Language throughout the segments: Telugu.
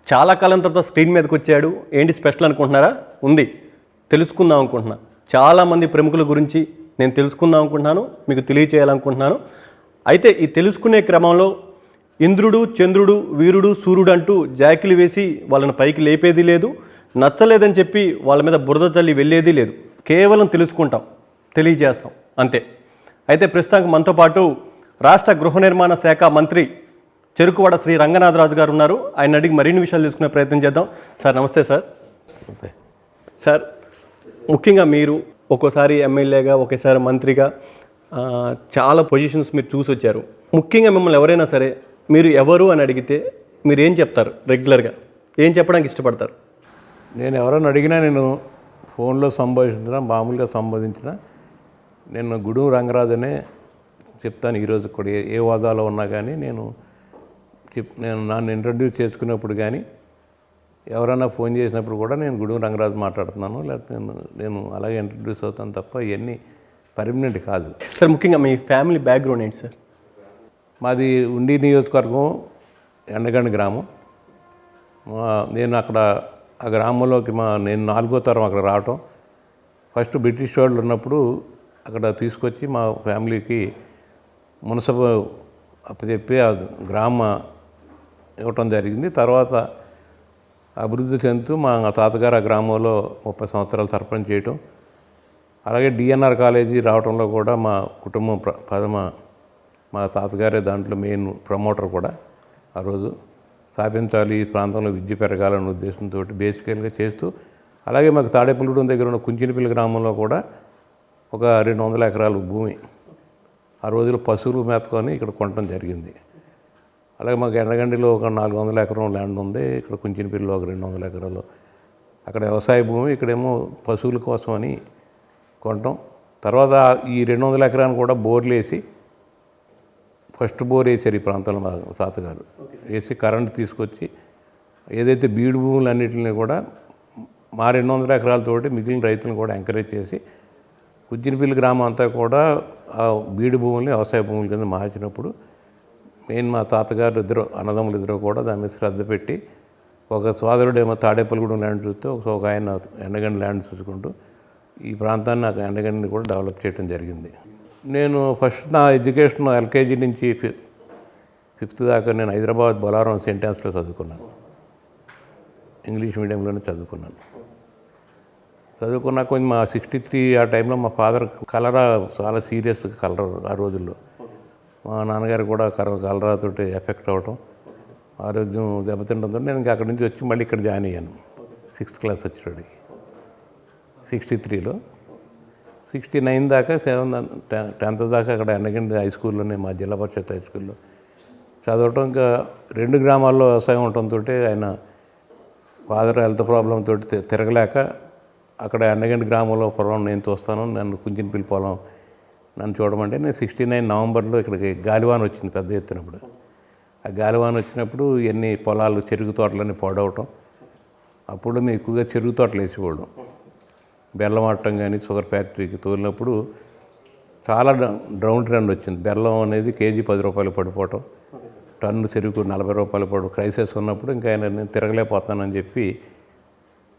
చాలా కాలం తర్వాత స్క్రీన్ మీదకి వచ్చాడు. ఏంటి స్పెషల్ అనుకుంటున్నారా? ఉంది, తెలుసుకుందాం అనుకుంటున్నా. చాలామంది ప్రముఖుల గురించి నేను తెలుసుకుందాం అనుకుంటున్నాను, మీకు తెలియచేయాలనుకుంటున్నాను. అయితే ఈ తెలుసుకునే క్రమంలో ఇంద్రుడు, చంద్రుడు, వీరుడు, సూర్యుడు అంటూ జాకిలు వేసి వాళ్ళని పైకి లేపేది లేదు, నచ్చలేదని చెప్పి వాళ్ళ మీద బురద చల్లి వెళ్ళేది లేదు. కేవలం తెలుసుకుంటాం, తెలియజేస్తాం అంతే. అయితే ప్రస్తుతానికి మనతో పాటు రాష్ట్ర గృహ నిర్మాణ శాఖ మంత్రి చెరుకువాడ శ్రీ రంగనాథరాజు గారు ఉన్నారు. ఆయన అడిగి మరిన్ని విషయాలు తెలుసుకునే ప్రయత్నం చేద్దాం. సార్ నమస్తే. సార్ సార్ ముఖ్యంగా మీరు ఒక్కోసారి ఎమ్మెల్యేగా, ఒకేసారి మంత్రిగా చాలా పొజిషన్స్ మీరు చూసి వచ్చారు. ముఖ్యంగా మిమ్మల్ని ఎవరైనా సరే మీరు ఎవరు అని అడిగితే మీరు ఏం చెప్తారు? రెగ్యులర్గా ఏం చెప్పడానికి ఇష్టపడతారు? నేను ఎవరైనా అడిగినా, నేను ఫోన్లో సంభాషించిన, మామూలుగా సంబోధించిన, నేను గుడుం రంగరాజనే చెప్తాను. ఈరోజు కూడా ఏ హోదాలో ఉన్నా కానీ నేను నన్ను ఇంట్రడ్యూస్ చేసుకున్నప్పుడు కానీ, ఎవరైనా ఫోన్ చేసినప్పుడు కూడా నేను గుడుం రంగరాజు మాట్లాడుతున్నాను, లేకపోతే నేను అలాగే ఇంట్రడ్యూస్ అవుతాను తప్ప ఇవన్నీ పర్మనెంట్ కాదు. సార్ ముఖ్యంగా మీ ఫ్యామిలీ బ్యాక్గ్రౌండ్ ఏంటి సార్? మాది ఉండి నియోజకవర్గం, ఎండగండి గ్రామం. నేను అక్కడ ఆ గ్రామంలోకి నేను 4వ తరం అక్కడ రావటం. ఫస్ట్ బ్రిటిష్ వాళ్ళు ఉన్నప్పుడు అక్కడ తీసుకొచ్చి మా ఫ్యామిలీకి మున్సిపల్ అప్పచెప్పి ఆ గ్రామ ఇవ్వటం జరిగింది. తర్వాత అభివృద్ధి చెందుతూ మా తాతగారు ఆ గ్రామంలో 30 సంవత్సరాలు సర్పంచ్ చేయటం, అలాగే డిఎన్ఆర్ కాలేజీ రావడంలో కూడా మా కుటుంబం మా తాతగారే దాంట్లో మెయిన్ ప్రమోటర్ కూడా. ఆ రోజు స్థాపించాలి, ఈ ప్రాంతంలో విద్య పెరగాలనే ఉద్దేశంతో బేసికల్గా చేస్తూ, అలాగే మాకు తాడేపల్లిగూడెం దగ్గర ఉన్న కుంచినపల్లి గ్రామంలో కూడా ఒక 200 ఎకరాలు భూమి ఆ రోజుల్లో పశువులు మేతకొని ఇక్కడ కొనడం జరిగింది. అలాగే మాకు ఎండగండిలో ఒక 400 ఎకరం ల్యాండ్ ఉంది. ఇక్కడ కుంచినపల్లిలో ఒక 200 ఎకరాలు అక్కడ వ్యవసాయ భూమి, ఇక్కడేమో పశువుల కోసం అని కొనటం. తర్వాత ఈ 200 ఎకరాన్ని కూడా బోర్లు వేసి, ఫస్ట్ బోర్ వేసారు ఈ ప్రాంతంలో మా తాతగారు. వేసి కరెంట్ తీసుకొచ్చి ఏదైతే బీడు భూములన్నింటినీ కూడా మా 200 ఎకరాలతోటి మిగిలిన రైతులను కూడా ఎంకరేజ్ చేసి కుంచినపల్లి గ్రామం అంతా కూడా ఆ బీడు భూముల్ని వ్యవసాయ భూముల కింద మార్చినప్పుడు మెయిన్ మా తాతగారు ఇద్దరు అన్నదమ్ములు ఇద్దరు కూడా దాని మీద శ్రద్ధ పెట్టి, ఒక సోదరుడేమో తాడేపల్లిగూడెం ల్యాండ్ చూస్తే ఒక ఆయన ఎండగండి ల్యాండ్ చూసుకుంటూ ఈ ప్రాంతాన్ని నాకు ఎండగండిని కూడా డెవలప్ చేయడం జరిగింది. నేను ఫస్ట్ నా ఎడ్యుకేషన్ ఎల్కేజీ నుంచి 5th దాకా నేను హైదరాబాద్ బొలారం సెయింట్ ఆన్స్లో చదువుకున్నాను. ఇంగ్లీష్ మీడియంలోనే చదువుకున్నాను. చదువుకున్నాక కొంచెం మా 63 ఆ టైంలో మా ఫాదర్ కలరా చాలా సీరియస్ కలరా ఆ రోజుల్లో. మా నాన్నగారు కూడా కలరాతోటి ఎఫెక్ట్ అవ్వటం, ఆరోగ్యం దెబ్బతింటంతో నేను ఇంకా అక్కడి నుంచి వచ్చి మళ్ళీ ఇక్కడ జాయిన్ అయ్యాను. 6th క్లాస్ వచ్చేవాడికి 63లో. 69 దాకా 10th దాకా అక్కడ ఎండగండి హై స్కూల్లోనే, మా జిల్లా పరిషత్ హై స్కూల్లో చదవటం. ఇంకా 2 గ్రామాల్లో వ్యవసాయం ఉండటంతో ఆయన ఫాదర్ హెల్త్ ప్రాబ్లంతో తిరగలేక అక్కడ ఎండగండి గ్రామంలో పొలం నేను చూస్తాను, నన్ను కుంచినపల్లి పొలం నన్ను చూడమంటే నేను 69 నవంబర్లో ఇక్కడికి గాలివాన వచ్చింది పెద్ద ఎత్తునప్పుడు. ఆ గాలివాన వచ్చినప్పుడు ఎన్ని పొలాలు, చెరుకు తోటలన్నీ పాడవటం. అప్పుడు మేము ఎక్కువగా చెరుకు తోటలు వేసేవాళ్ళం. బెల్లం ఆడటం కానీ షుగర్ ఫ్యాక్టరీకి తోలినప్పుడు చాలా డౌన్ ట్రెండ్ వచ్చింది. బెల్లం అనేది కేజీ 10 రూపాయలు పడిపోవటం, టన్ను చెరుకు 40 రూపాయలు పడు క్రైసిస్ ఉన్నప్పుడు ఇంకా నేను తిరగలేకపోతానని చెప్పి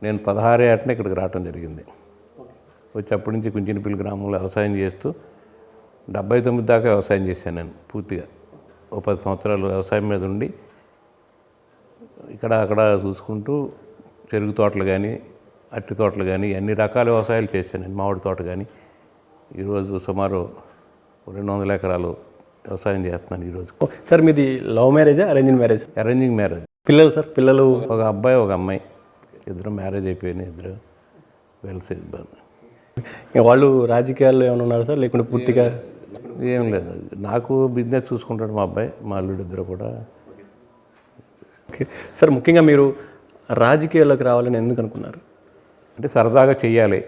నేను 16 ఏటనే ఇక్కడికి రావటం జరిగింది. వచ్చి అప్పటి నుంచి కుంచినపల్లి గ్రామంలో వ్యవసాయం చేస్తూ 79 దాకా వ్యవసాయం చేశాను నేను పూర్తిగా. 10 సంవత్సరాలు వ్యవసాయం మీద ఉండి ఇక్కడ అక్కడ చూసుకుంటూ చెరుకు తోటలు కానీ, అరటి తోటలు కానీ అన్ని రకాల వ్యవసాయాలు చేశాను నేను. మామిడి తోట కానీ. ఈరోజు సుమారు 200 ఎకరాలు వ్యవసాయం చేస్తున్నాను ఈరోజు. సార్ మీది లవ్ మ్యారేజా, అరేంజ్డ్ మ్యారేజ్? Arranging marriage. పిల్లలు సార్? పిల్లలు ఒక అబ్బాయి, ఒక అమ్మాయి, ఇద్దరు మ్యారేజ్ అయిపోయినాయి. ఇద్దరు వెల్సే. వాళ్ళు రాజకీయాల్లో ఏమైనా ఉన్నారు సార్, లేకుంటే పూర్తిగా? ఏం లేదు, నాకు బిజినెస్ చూసుకుంటాడు మా అబ్బాయి, మా అల్లుడు ఇద్దరు కూడా. సార్ ముఖ్యంగా మీరు రాజకీయాల్లోకి రావాలని ఎందుకు అనుకున్నారు? అంటే సరదాగా చెయ్యాలి.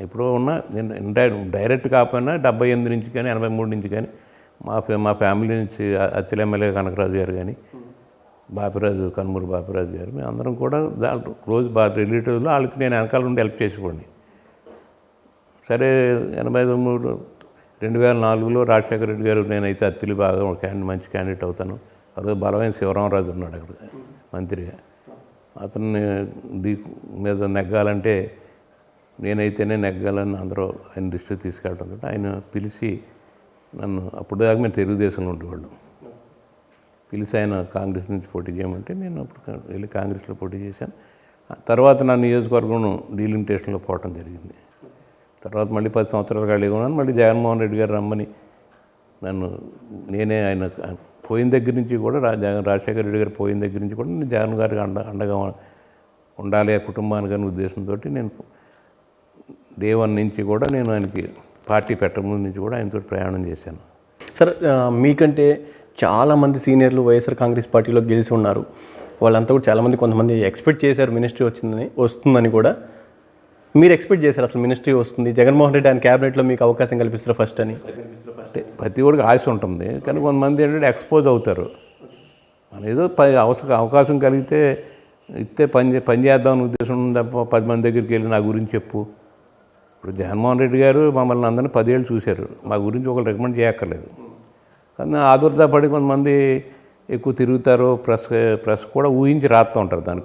ఎప్పుడో ఉన్నా నేను డైరెక్ట్ కాకపోయినా 78 నుంచి కానీ 83 నుంచి కానీ మా ఫ్యామిలీ నుంచి అత్తిలి ఎమ్మెల్యే కనకరాజు గారు కానీ, బాపిరాజు, కనుమూరు బాపిరాజు గారు, మేము అందరం కూడా దాంట్లో క్లోజ్ రిలేటివ్లో వాళ్ళకి నేను వెనకాల నుండి హెల్ప్ చేసేవాడిని. సరే 2004లో రాజశేఖర రెడ్డి గారు నేనైతే అత్తిలి బాగా మంచి క్యాండిడేట్ అవుతాను, అదే బలమైన శివరామరాజు ఉన్నాడు అక్కడ మంత్రిగా. అతన్ని మీద నెగ్గాలంటే నేనైతేనే నెగ్గాలని అందరూ ఆయన దృష్టికి తీసుకెళ్ళడం. ఆయన పిలిచి నన్ను, అప్పుడు దాకా మేము తెలుగుదేశంలో ఉండేవాళ్ళం, పిలిచి ఆయన కాంగ్రెస్ నుంచి పోటీ చేయమంటే నేను అప్పుడు వెళ్ళి కాంగ్రెస్లో పోటీ చేశాను. తర్వాత నా నియోజకవర్గం డీలిమిటేషన్లో పోవటం జరిగింది. తర్వాత మళ్ళీ 10 సంవత్సరాలు ఖాళీగా ఉన్నాను. మళ్ళీ జగన్మోహన్ రెడ్డి గారు రమ్మని నన్ను, నేనే ఆయన పోయిన దగ్గర నుంచి కూడా రాజశేఖర రెడ్డి గారు పోయిన దగ్గర నుంచి కూడా నేను జగన్ గారికి అండగా ఉండాలి ఆ కుటుంబానికి అనే ఉద్దేశంతో నేను డే 1 నుంచి కూడా నేను ఆయనకి పార్టీ పెట్టముందు నుంచి కూడా ఆయనతో ప్రయాణం చేశాను. సార్, మీకంటే చాలామంది సీనియర్లు వైఎస్ఆర్ కాంగ్రెస్ పార్టీలో గెలిచి ఉన్నారు. వాళ్ళంతా కూడా చాలామంది, కొంతమంది ఎక్స్పెక్ట్ చేశారు మినిస్ట్రీ వస్తుందని కూడా. మీరు ఎక్స్పెక్ట్ చేశారు అసలు మినిస్ట్రీ వస్తుంది, జగన్మోహన్ రెడ్డి ఆయన క్యాబినెట్లో మీకు అవకాశం కల్పిస్తారు ఫస్ట్ అని? ప్రతి ఒక్కరికి ఆశ ఉంటుంది, కానీ కొంతమంది ఏంటంటే ఎక్స్పోజ్ అవుతారు. మనం ఏదో అవకాశం కలిగితే ఇస్తే పని చేద్దామని ఉద్దేశం తప్ప 10 మంది దగ్గరికి వెళ్ళి నా గురించి చెప్పు. ఇప్పుడు జగన్మోహన్ రెడ్డి గారు మమ్మల్ని అందరినీ 10 ఏళ్ళు చూశారు, మా గురించి ఒకరు రికమెండ్ చేయక్కర్లేదు. కానీ ఆదుర్దా పడి కొంతమంది ఎక్కువ తిరుగుతారు, ప్రెస్ కూడా ఊహించి రాస్తూ ఉంటారు దాని.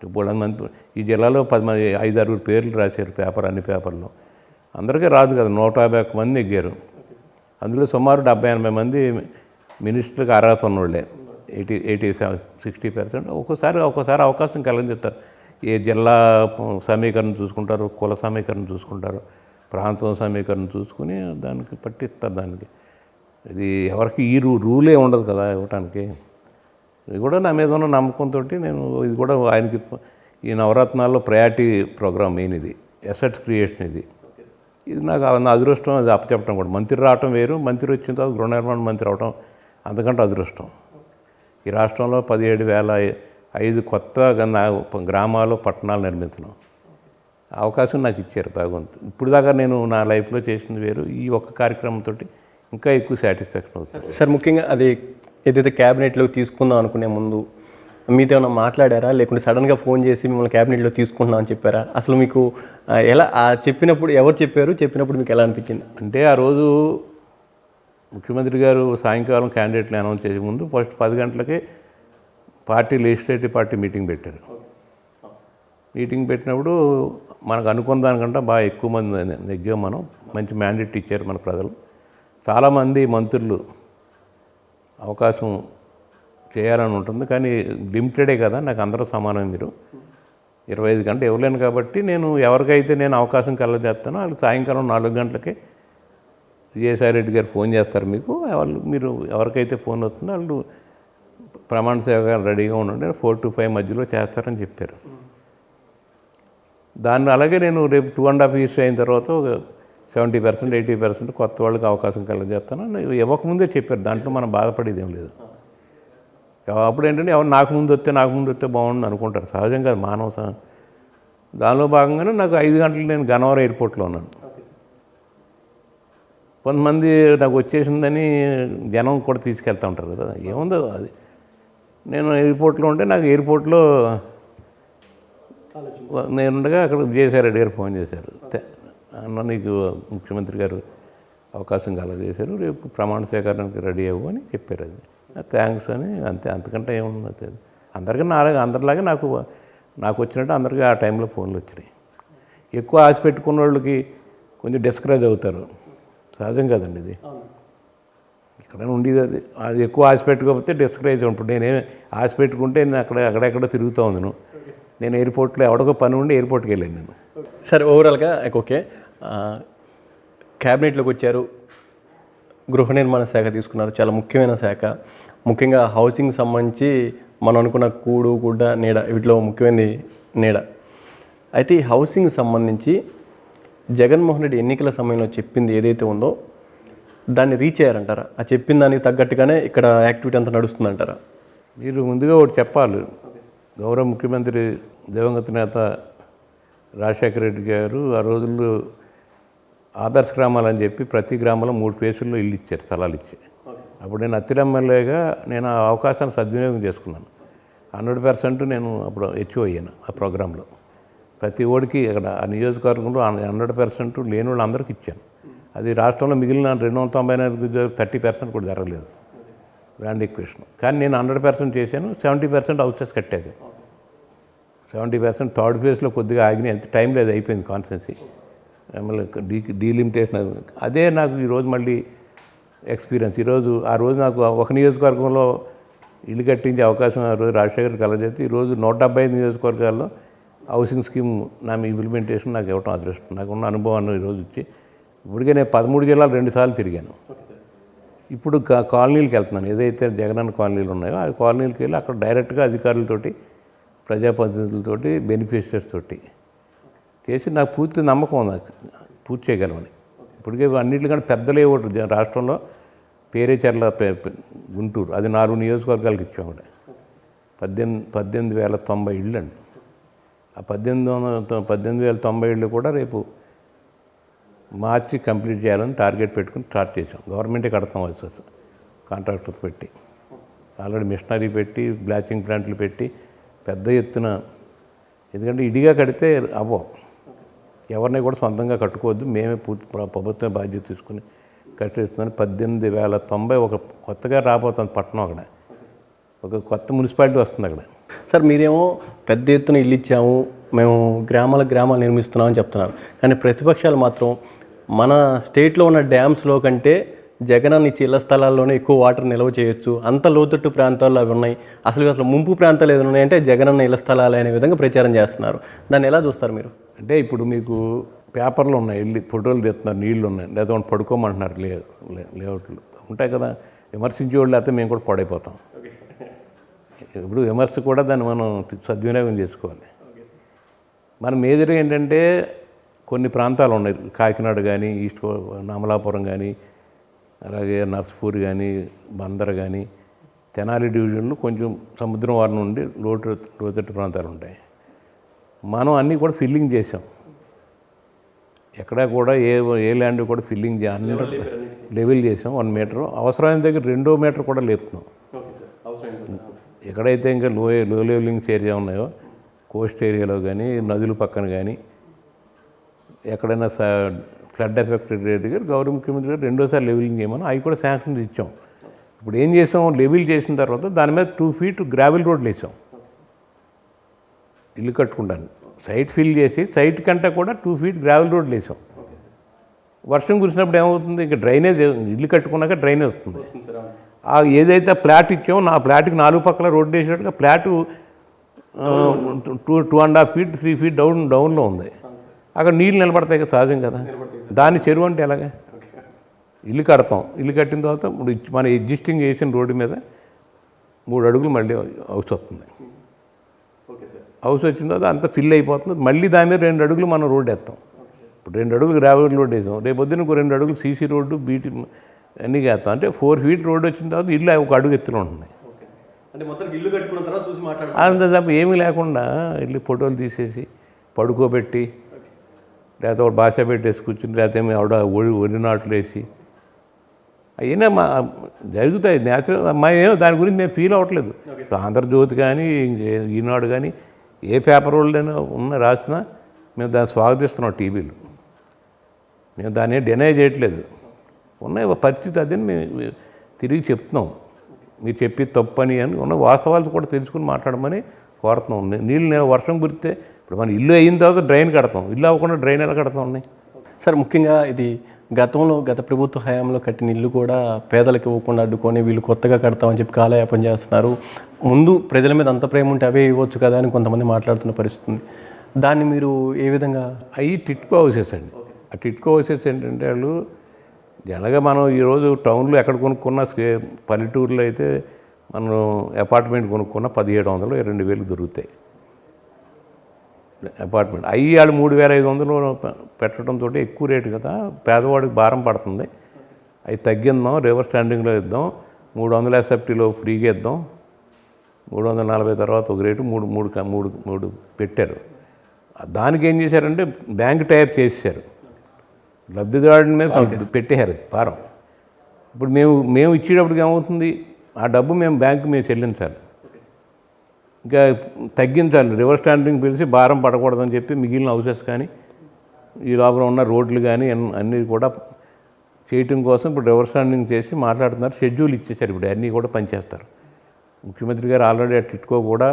ఇప్పుడు మంది ఈ జిల్లాలో 5-6 పేర్లు రాశారు అన్ని పేపర్లో. అందరికీ రాదు కదా, 151 మంది ఎగ్గారు. అందులో సుమారు 70-80 మంది మినిస్టర్లకు అర్హత ఉన్నోళ్ళే, 60% ఒక్కోసారి అవకాశం కలిగిస్తారు. ఏ జిల్లా సమీకరణ చూసుకుంటారు, కుల సమీకరణ చూసుకుంటారు, ప్రాంతం సమీకరణ చూసుకుని దానికి పట్టిస్తారు. దానికి ఇది ఎవరికి ఈ రూలే ఉండదు కదా ఇవ్వటానికి. ఇది కూడా నా మీద ఉన్న నమ్మకంతో నేను ఇది కూడా ఆయనకి ఈ నవరత్నాల్లో ప్రయారిటీ ప్రోగ్రామ్ మెయిన్ ఇది, అసెట్స్ క్రియేషన్ ఇది నాకు నా అదృష్టం. అది అప్పచెప్పడం కూడా, మంత్రి రావటం వేరు, మంత్రి వచ్చిన తర్వాత గృహ నిర్మాణ మంత్రి అవటం అంతకంటే అదృష్టం. ఈ రాష్ట్రంలో 17,005 కొత్త గ్రామాలు పట్టణాలు నిర్మించడం అవకాశం నాకు ఇచ్చారు భగవంతుడు. ఇప్పుడు దాకా నేను నా లైఫ్లో చేసింది వేరు, ఈ ఒక్క కార్యక్రమంతో ఇంకా ఎక్కువ సాటిస్ఫాక్షన్ అవుతుంది. సార్, ముఖ్యంగా అది ఏదైతే క్యాబినెట్లోకి తీసుకుందాం అనుకునే ముందు మీతో ఏమైనా మాట్లాడారా, లేకుంటే సడన్గా ఫోన్ చేసి మిమ్మల్ని క్యాబినెట్లో తీసుకుంటున్నాం అని చెప్పారా? అసలు మీకు ఎలా చెప్పినప్పుడు ఎవరు చెప్పారు, చెప్పినప్పుడు మీకు ఎలా అనిపించింది? అంటే ఆ రోజు ముఖ్యమంత్రి గారు సాయంకాలం క్యాండిడేట్లు అనౌన్స్ చేసే ముందు ఫస్ట్ 10 గంటలకే లెజిస్లేటివ్ పార్టీ మీటింగ్ పెట్టారు. మీటింగ్ పెట్టినప్పుడు మనకు అనుకున్న దానికంటే బాగా ఎక్కువ మంది నెగ్గాం మనం, మంచి మ్యాండేట్ ఇచ్చారు మన ప్రజలు. చాలామంది మంత్రులు అవకాశం చేయాలని ఉంటుంది, కానీ లిమిటెడే కదా, నాకు అందరూ సమానం, మీరు 25 గంటలు ఇవ్వలేను కాబట్టి నేను ఎవరికైతే నేను అవకాశం కలగజేస్తానో వాళ్ళు సాయంకాలం 4 గంటలకే విజయసాయి రెడ్డి గారు ఫోన్ చేస్తారు మీకు, మీరు ఎవరికైతే ఫోన్ వస్తుందో వాళ్ళు ప్రమాణ సేవగా రెడీగా ఉండండి, 4 to 5 మధ్యలో చేస్తారని చెప్పారు. దాన్ని అలాగే నేను రేపు 2.5 years అయిన తర్వాత 70%, 80% కొత్త వాళ్ళకి అవకాశం కలగజేస్తాను ఇవ్వకముందే చెప్పారు. దాంట్లో మనం బాధపడేది ఏం లేదు. అప్పుడు ఏంటంటే ఎవరు నాకు ముందు వస్తే బాగుండు అనుకుంటారు, సహజంగా మానవ. దానిలో భాగంగానే నాకు 5 గంటలు నేను గన్నవరం ఎయిర్పోర్ట్లో ఉన్నాను. కొంతమంది నాకు వచ్చేసిందని జనం కూడా తీసుకెళ్తూ ఉంటారు కదా, ఏముందో అది. నేను ఎయిర్పోర్ట్లో ఉంటే నాకు ఎయిర్పోర్ట్లో నేనుండగా అక్కడ విజయసాయి రెడ్డి గారు ఫోన్ చేశారు, అన్న నీకు ముఖ్యమంత్రి గారు అవకాశం కలగజేశారు, రేపు ప్రమాణ స్వీకారానికి రెడీ అవ్వు అని చెప్పారు. అది థ్యాంక్స్ అని, అంతే, అంతకంటే ఏముంది. అందరికీ అందరిలాగే నాకు వచ్చినట్టు అందరికీ ఆ టైంలో ఫోన్లు వచ్చినాయి. ఎక్కువ ఆశ పెట్టుకున్న వాళ్ళకి కొంచెం డిస్కరేజ్ అవుతారు, సహజం కదండి ఇది. ఇక్కడ ఉండేది అది ఎక్కువ ఆశ పెట్టుకోకపోతే డిస్కరేజ్. ఇప్పుడు నేనేమి ఆశ పెట్టుకుంటే నేను అక్కడెక్కడ తిరుగుతూ ఉన్నాను. నేను ఎయిర్పోర్ట్లో ఎవడికో పని ఉండి ఎయిర్పోర్ట్కి వెళ్ళాను నేను. సార్, ఓవరాల్గా ఓకే, క్యాబినెట్లోకి వచ్చారు, గృహ నిర్మాణ శాఖ తీసుకున్నారు, చాలా ముఖ్యమైన శాఖ. ముఖ్యంగా హౌసింగ్ సంబంధించి మనం అనుకున్న కూడు గుడ్డ నీడ, వీటిలో ముఖ్యమైనది నీడ. అయితే ఈ హౌసింగ్ సంబంధించి జగన్మోహన్ రెడ్డి ఎన్నికల సమయంలో చెప్పింది ఏదైతే ఉందో దాన్ని రీచ్ అయ్యారంటారా? ఆ చెప్పిన దానికి తగ్గట్టుగానే ఇక్కడ యాక్టివిటీ అంతా నడుస్తుందంటారా? మీరు ముందుగా ఒకటి చెప్పాలి. గౌరవ ముఖ్యమంత్రి దివంగత నేత రాజశేఖర రెడ్డి గారు ఆ రోజుల్లో ఆదర్శ గ్రామాలని చెప్పి ప్రతి గ్రామంలో 3 ఫేసుల్లో ఇల్లు ఇచ్చారు, స్థలాలు ఇచ్చి. అప్పుడు నేను అత్తిలి ఎమ్మెల్యేగా నేను ఆ అవకాశాన్ని సద్వినియోగం చేసుకున్నాను. 100% నేను అప్పుడు హెచ్ఓ అయ్యాను ఆ ప్రోగ్రాంలో. ప్రతి ఓడికి అక్కడ ఆ నియోజకవర్గంలో 100% లేని వాళ్ళు అందరికీ ఇచ్చాను. అది రాష్ట్రంలో మిగిలిన 294 30% కూడా జరగలేదు. Land acquisition. కానీ నేను 100% చేశాను, 70% హౌసెస్ కట్టేశాను. 70% థర్డ్ ఫేజ్లో కొద్దిగా ఆగినాయి, ఎంత టైం లేదు, అయిపోయింది కాన్స్టెన్సీ. మళ్ళీ డీలిమిటేషన్ అదే నాకు ఈరోజు మళ్ళీ ఎక్స్పీరియన్స్. ఆ రోజు నాకు ఒక నియోజకవర్గంలో ఇల్లు కట్టించే అవకాశం ఆ రోజు రాజశేఖర్ కలజేసి ఈరోజు 175 నియోజకవర్గాల్లో హౌసింగ్ స్కీమ్ నా ఇంప్లిమెంటేషన్ నాకు ఇవ్వటం అదృష్టం. నాకున్న అనుభవాన్ని ఈరోజు వచ్చి ఇప్పటికే నేను 13 జిల్లాలు 2 సార్లు తిరిగాను. ఇప్పుడు కాలనీలకు వెళ్తున్నాను, ఏదైతే జగనన్న కాలనీలు ఉన్నాయో ఆ కాలనీలకు వెళ్ళి అక్కడ డైరెక్ట్గా అధికారులతోటి, ప్రజాప్రతినిధులతోటి, బెనిఫిషియర్స్ తోటి చేసి నాకు పూర్తి నమ్మకం ఉంది పూర్తి చేయగలమని. ఇప్పటికే అన్నింటికంటే పెద్దలే ఒకటి రాష్ట్రంలో పేరేచర్ల గుంటూరు, అది 4 నియోజకవర్గాలకు ఇచ్చాము. 18,090 ఇళ్ళు అండి. ఆ 18,090 ఇళ్ళు కూడా రేపు మార్చి కంప్లీట్ చేయాలని టార్గెట్ పెట్టుకుని స్టార్ట్ చేసాం. గవర్నమెంటే కడతాం వచ్చేసి కాంట్రాక్టర్స్ పెట్టి, ఆల్రెడీ మిషనరీ పెట్టి, బ్లాచింగ్ ప్లాంట్లు పెట్టి పెద్ద ఎత్తున. ఎందుకంటే ఇడిగా కడితే అవ్వవు, ఎవరిని కూడా సొంతంగా కట్టుకోవద్దు, మేమే పూర్తి ప్రభుత్వం బాధ్యత తీసుకుని కట్టేస్తున్నాను. 18,090 ఒక కొత్తగా రాబోతుంది పట్టణం, అక్కడ ఒక కొత్త మున్సిపాలిటీ వస్తుంది అక్కడ. సార్ మీరేమో పెద్ద ఎత్తున ఇల్లు ఇచ్చాము, మేము గ్రామాలు నిర్మిస్తున్నామని చెప్తున్నారు. కానీ ప్రతిపక్షాలు మాత్రం మన స్టేట్లో ఉన్న డ్యామ్స్లో కంటే జగనన్న ఇచ్చే ఇళ్ల స్థలాల్లోనే ఎక్కువ వాటర్ నిల్వ చేయొచ్చు, అంత లోతట్టు ప్రాంతాల్లో అవి ఉన్నాయి, అసలు ముంపు ప్రాంతాలు ఏదైనా ఉన్నాయంటే జగనన్న ఇళ్ల స్థలాలు అనే విధంగా ప్రచారం చేస్తున్నారు. దాన్ని ఎలా చూస్తారు మీరు? అంటే ఇప్పుడు మీకు పేపర్లు ఉన్నాయి, వెళ్ళి ఫోటోలు తెస్తున్నారు, నీళ్ళు ఉన్నాయి, లేదా పడుకోమంటున్నారు, లేఅవుట్లు ఉంటాయి కదా, విమర్శించే వాళ్ళు అయితే మేము కూడా పాడైపోతాం. ఇప్పుడు విమర్శ కూడా దాన్ని మనం సద్వినియోగం చేసుకోవాలి. మన మేజర్ ఏంటంటే కొన్ని ప్రాంతాలు ఉన్నాయి, కాకినాడ కానీ, అమలాపురం కానీ, అలాగే నర్సపూర్ కానీ, బందర్ కానీ, తెనాలి డివిజన్లు కొంచెం సముద్రం వారి నుండి లోతట్టు ప్రాంతాలు ఉంటాయి. మనం అన్నీ కూడా ఫిల్లింగ్ చేసాం, ఎక్కడా కూడా ఏ ల్యాండ్ కూడా ఫిల్లింగ్ అన్ని లెవెల్ చేసాం. 1 మీటరు, అవసరమైన దగ్గర 2వ మీటర్ కూడా లేపుతున్నాం. ఎక్కడైతే ఇంకా లో లెవెలింగ్స్ ఏరియా ఉన్నాయో, కోస్ట్ ఏరియాలో కానీ, నదుల పక్కన కానీ, ఎక్కడైనా ఫ్లడ్ ఎఫెక్టెడ్ దగ్గర గౌరవ ముఖ్యమంత్రి గారు 2వ సారి లెవెలింగ్ చేయమని అవి కూడా శాంక్షన్ ఇచ్చాం. ఇప్పుడు ఏం చేసాం, లెవెల్ చేసిన తర్వాత దాని మీద 2 ఫీట్ గ్రావెల్ రోడ్లు వేసాం ఇల్లు కట్టుకుంటాను. సైట్ ఫిల్ చేసి సైట్ కంటే కూడా 2 ఫీట్ గ్రావెల్ రోడ్లు వేసాం. వర్షం కురిసినప్పుడు ఏమవుతుంది, ఇంకా డ్రైనేజ్, ఇల్లు కట్టుకున్నాక డ్రైనేజ్ వస్తుంది. ఏదైతే ప్లాట్ ఇచ్చామో నా ప్లాట్కి 4 పక్కల రోడ్డు వేసినట్టుగా ప్లాటు 2.5 ఫీట్ 3 ఫీట్ డౌన్లో ఉంది. అక్కడ నీళ్ళు నిలబడతాయి కదా, సహజం కదా. దాన్ని చెరువు అంటే ఎలాగే ఇల్లు కడతాం, ఇల్లు కట్టిన తర్వాత ఇప్పుడు మన ఎగ్జిస్టింగ్ వేసిన రోడ్డు మీద 3 అడుగులు మళ్ళీ హౌస్ వస్తుంది. హౌస్ వచ్చిన తర్వాత అంతా ఫిల్ అయిపోతుంది, మళ్ళీ దాని మీద 2 అడుగులు మనం రోడ్డు వేస్తాం. ఇప్పుడు 2 అడుగులు గ్రావెల్ రోడ్డు వేసాం, రేపు పొద్దున్న 2 అడుగులు సీసీ రోడ్డు, బీటీ అన్నీ వేస్తాం. అంటే 4 ఫీట్ రోడ్డు వచ్చిన తర్వాత ఇల్లు 1 అడుగు ఎత్తులో ఉంటుంది. అంత తప్ప ఏమీ లేకుండా ఇల్లు ఫోటోలు తీసేసి పడుకోబెట్టి, లేకపోతే ఒక భాష పెట్టేసి కూర్చుని, లేకపోతే ఆవిడ ఒరి నాట్లు వేసి అయినా జరుగుతాయి న్యాచురల్. ఏమో దాని గురించి నేను ఫీల్ అవ్వట్లేదు. ఆంధ్రజ్యోతి కానీ, ఈనాడు కానీ, ఏ పేపర్ వాళ్ళైనా రాసినా మేము దాన్ని స్వాగతిస్తున్నాం. టీవీలు మేము దాన్ని డినై చేయట్లేదు, ఉన్నాయి పరిస్థితి అదని మేము తిరిగి చెప్తున్నాం. మీరు చెప్పి తప్పని అని ఉన్న వాస్తవాలు కూడా తెలుసుకుని మాట్లాడమని కోరుతున్నాం. నీళ్ళు వర్షం కురిస్తే ఇప్పుడు మన ఇల్లు అయిన తర్వాత డ్రైన్ కడతాం, ఇల్లు అవ్వకుండా డ్రైన్ ఎలా కడతాం ఉన్నాయి. సార్ ముఖ్యంగా ఇది గత ప్రభుత్వ హయాంలో కట్టిన ఇల్లు కూడా పేదలకు ఇవ్వకుండా అడ్డుకొని వీళ్ళు కొత్తగా కడతామని చెప్పి కాలయాపన చేస్తున్నారు. ముందు ప్రజల మీద అంత ప్రేమ ఉంటే అవే ఇవ్వచ్చు కదా అని కొంతమంది మాట్లాడుతున్న పరిస్థితి ఉంది. దాన్ని మీరు ఏ విధంగా? అవి టిట్కో హౌసెస్ అండి. ఆ టిట్కో హౌసెస్ ఏంటంటే వాళ్ళు జనగా మనం ఈరోజు టౌన్లో ఎక్కడ కొనుక్కున్నా, పల్లెటూరులో అయితే మనం అపార్ట్మెంట్ కొనుక్కున్న 1,700 2,000 దొరుకుతాయి అపార్ట్మెంట్. అవి వాళ్ళు 3,500 పెట్టడంతో ఎక్కువ రేటు కదా, పేదవాడికి భారం పడుతుంది. అవి తగ్గిద్దాం, రివర్స్ స్టాండింగ్లో ఇద్దాం, 300 ఎస్ఎఫ్టీలో ఫ్రీగా ఇద్దాం, 340 తర్వాత ఒక రేటు మూడు పెట్టారు. దానికి ఏం చేశారంటే బ్యాంక్ టైప్ చేసేసారు, లబ్ధిదారుడి మీద పెట్టేశారు భారం. ఇప్పుడు మేము ఇచ్చేటప్పటికి ఏమవుతుంది, ఆ డబ్బు మేము బ్యాంకు మేము చెల్లించాలి, ఇంకా తగ్గించాలి. రివర్స్ స్టాండింగ్ పిలిచి భారం పడకూడదని చెప్పి మిగిలిన హౌసెస్ కానీ, ఈ లోపల ఉన్న రోడ్లు కానీ అన్నీ కూడా చేయటం కోసం ఇప్పుడు రివర్స్ స్టాండింగ్ చేసి మాట్లాడుతున్నారు. షెడ్యూల్ ఇచ్చేసారు, ఇప్పుడు అన్నీ కూడా పనిచేస్తారు. ముఖ్యమంత్రి గారు ఆల్రెడీ ఆ టిట్కో కూడా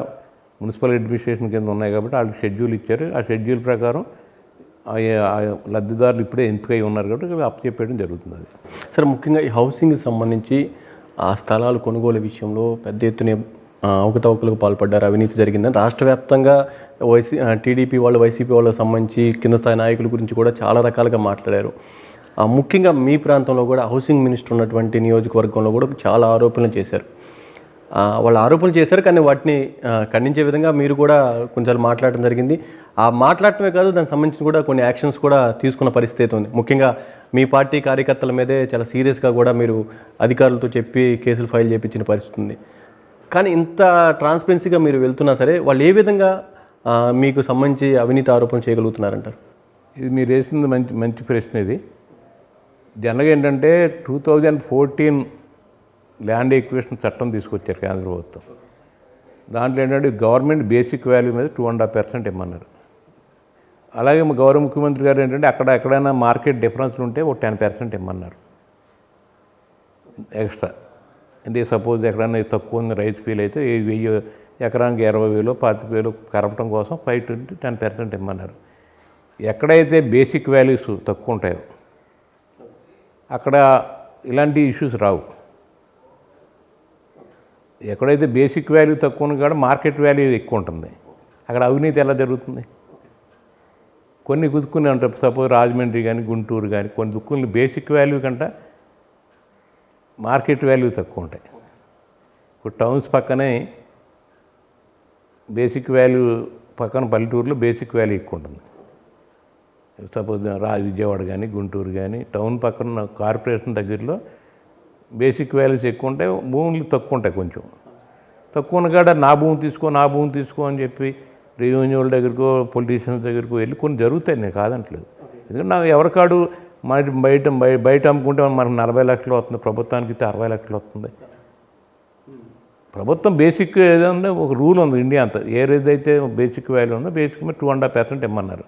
మున్సిపల్ అడ్మినిస్ట్రేషన్ కింద ఉన్నాయి కాబట్టి వాళ్ళకి షెడ్యూల్ ఇచ్చారు. ఆ షెడ్యూల్ ప్రకారం ఆ లబ్ధిదారులు ఇప్పుడే ఎంపికై ఉన్నారు కాబట్టి అప్పచెప్పేయడం జరుగుతుంది. అది సార్, ముఖ్యంగా ఈ హౌసింగ్కి సంబంధించి ఆ స్థలాలు కొనుగోలు విషయంలో పెద్ద ఎత్తున అవకతవకలకు పాల్పడ్డారు, అవినీతి జరిగిందని రాష్ట్ర వ్యాప్తంగా టీడీపీ వాళ్ళు, వైసీపీ వాళ్ళకి సంబంధించి కింద స్థాయి నాయకుల గురించి కూడా చాలా రకాలుగా మాట్లాడారు. ముఖ్యంగా మీ ప్రాంతంలో కూడా హౌసింగ్ మినిస్టర్ ఉన్నటువంటి నియోజకవర్గంలో కూడా చాలా ఆరోపణలు చేశారు. వాళ్ళు ఆరోపణలు చేశారు, కానీ వాటిని ఖండించే విధంగా మీరు కూడా కొంచెం మాట్లాడటం జరిగింది. ఆ మాట్లాడటమే కాదు, దానికి సంబంధించిన కూడా కొన్ని యాక్షన్స్ కూడా తీసుకున్న పరిస్థితి ఉంది. ముఖ్యంగా మీ పార్టీ కార్యకర్తల మీదే చాలా సీరియస్గా కూడా మీరు అధికారులతో చెప్పి కేసులు ఫైల్ చేయించిన పరిస్థితి ఉంది. కానీ ఇంత ట్రాన్స్పరెన్సీగా మీరు వెళ్తున్నా సరే వాళ్ళు ఏ విధంగా మీకు సంబంధించి అవినీతి ఆరోపణలు చేయగలుగుతున్నారంటారు? ఇది మీరు వేసింది మంచి మంచి ప్రశ్న. ఇది జనరల్గా ఏంటంటే 2014 ల్యాండ్ ఎక్విజిషన్ చట్టం తీసుకొచ్చారు కేంద్ర ప్రభుత్వం. దాంట్లో ఏంటంటే గవర్నమెంట్ బేసిక్ వాల్యూ మీద 2.5% ఇమ్మన్నారు. అలాగే గౌరవ ముఖ్యమంత్రి గారు ఏంటంటే ఎక్కడైనా మార్కెట్ డిఫరెన్స్లు ఉంటే ఒక 10% ఇమ్మన్నారు ఎక్స్ట్రా. అంటే సపోజ్ ఎక్కడైనా తక్కువ ఉంది రైతు ఫీల్ అయితే 1000 ఎకరానికి 20,000 25,000 కరపటం కోసం 5 to 10% ఇమ్మన్నారు. ఎక్కడైతే బేసిక్ వాల్యూస్ తక్కువ ఉంటాయో అక్కడ ఇలాంటి ఇష్యూస్ రావు. ఎక్కడైతే బేసిక్ వాల్యూ తక్కువ ఉంది కాదు మార్కెట్ వాల్యూ ఎక్కువ ఉంటుంది, అక్కడ అవినీతి ఎలా జరుగుతుంది? కొన్ని గుద్దుకుని ఉంటాయి. సపోజ్ రాజమండ్రి కానీ గుంటూరు కానీ కొన్ని దుక్కులు బేసిక్ వాల్యూ కంటే మార్కెట్ వాల్యూ తక్కువ ఉంటాయి. ఇప్పుడు టౌన్స్ పక్కనే బేసిక్ వాల్యూ పక్కన పల్లెటూరులో బేసిక్ వాల్యూ ఎక్కువ ఉంటుంది. సపోజ్ విజయవాడ కానీ గుంటూరు కానీ టౌన్ పక్కన కార్పొరేషన్ దగ్గరలో బేసిక్ వాల్యూస్ ఎక్కువ ఉంటాయి, భూములు తక్కువ ఉంటాయి. కొంచెం తక్కువ ఉన్న కాడ నా భూమి తీసుకో అని చెప్పి రెవెన్యూ వాళ్ళ దగ్గరకో పొలిటీషియన్స్ దగ్గరకో వెళ్ళి కొన్ని జరుగుతాయి, నేను కాదంటలేదు. ఎందుకంటే నాకు ఎవరికాడు బయట అమ్ముకుంటే మనకు 40 లక్షలు వస్తుంది, ప్రభుత్వానికి 60 లక్షలు వస్తుంది. ప్రభుత్వం బేసిక్ ఏదంటే ఒక రూల్ ఉంది ఇండియా అంతా, ఏదైతే బేసిక్ వాల్యూ ఉందో బేసిక్ మీద 2.5% ఇమ్మన్నారు.